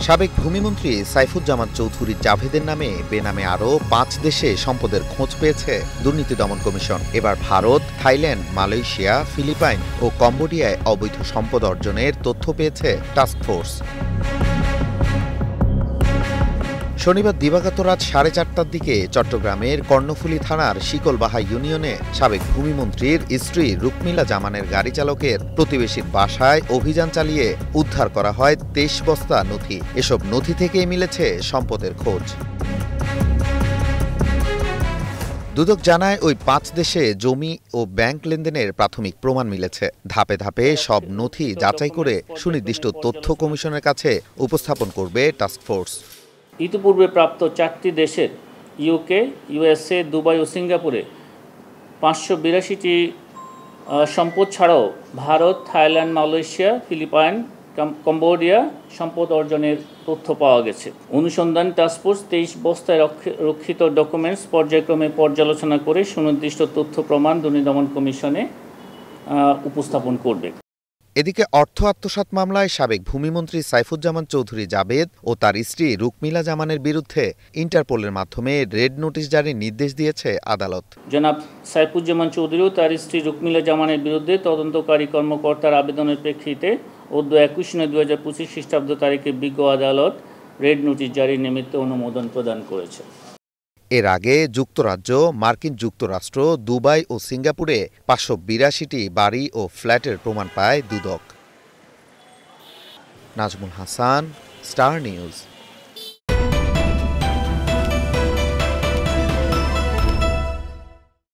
সাবেক ভূমিমন্ত্রী সাইফুজ্জামান চৌধুরী জাভেদের নামে বেনামে আরও ৫ দেশে সম্পদের খোঁজ পেয়েছে দুর্নীতি দমন কমিশন। এবার ভারত, থাইল্যান্ড, মালয়েশিয়া, ফিলিপাইন ও কম্বোডিয়ায় অবৈধ সম্পদ অর্জনের তথ্য পেয়েছে টাস্কফোর্স। শনিবার দিবাগত রাত 4:30টার দিকে চট্টগ্রামের কর্ণফুলী থানার শিকলবাহা ইউনিয়নে সাবেক ভূমিমন্ত্রীর স্ত্রী রুকমিলা জামানের গাড়ি চালকের প্রতিবেশীর বাসায় অভিযান চালিয়ে উদ্ধার করা হয় 23 বস্তা নথি। এসব নথি থেকেই মিলেছে সম্পদের খোঁজ। দুদক জানায় ওই 5 দেশে জমি ও ব্যাংক লেনদেনের প্রাথমিক প্রমাণ মিলেছে। ধাপে ধাপে সব নথি যাচাই করে সুনির্দিষ্ট তথ্য কমিশনের কাছে উপস্থাপন করবে টাস্কফোর্স। ইতিপূর্বে প্রাপ্ত 4টি দেশের ইউকে, ইউএসএ, দুবাই ও সিঙ্গাপুরে 582টি সম্পদ ছাড়াও Bharat, Thailand, Malaysia, Philippines, Cambodia সম্পদ অর্জনের তথ্য পাওয়া গেছে। অনুসন্ধান টাস্কফোর্স 23 বস্তায় রক্ষিত ডকুমেন্টস পর্যায়ক্রমে পর্যালোচনা করে সুনির্দিষ্ট তথ্য প্রমাণ দুর্নীতি দমন কমিশনে উপস্থাপন করবে। এদিকে অর্থ আত্মসাৎ মামলায় সাবেক ভূমিমন্ত্রী সাইফুজ্জামান চৌধুরী জাবেদ ও তার স্ত্রী রুকমিলা জামানের বিরুদ্ধে ইন্টারপোলের মাধ্যমে রেড নোটিশ জারির নির্দেশ দিয়েছে আদালত। জনাব সাইফুজ্জামান চৌধুরী ও তার স্ত্রী রুকমিলা জামানের বিরুদ্ধে তদন্তকারী কর্মকর্তার আবেদনের প্রেক্ষিতে 21/9/2025 খ্রিস্টাব্দ তারিখে বিজ্ঞ আদালত রেড নোটিশ জারির নিমিত্তে অনুমোদন প্রদান করেছে। এর আগে যুক্তরাজ্য, মার্কিন যুক্তরাষ্ট্র, দুবাই ও সিঙ্গাপুরে 582টি বাড়ি ও ফ্ল্যাটের প্রমাণ পায় দুদক। Nazmul Hasan, star news.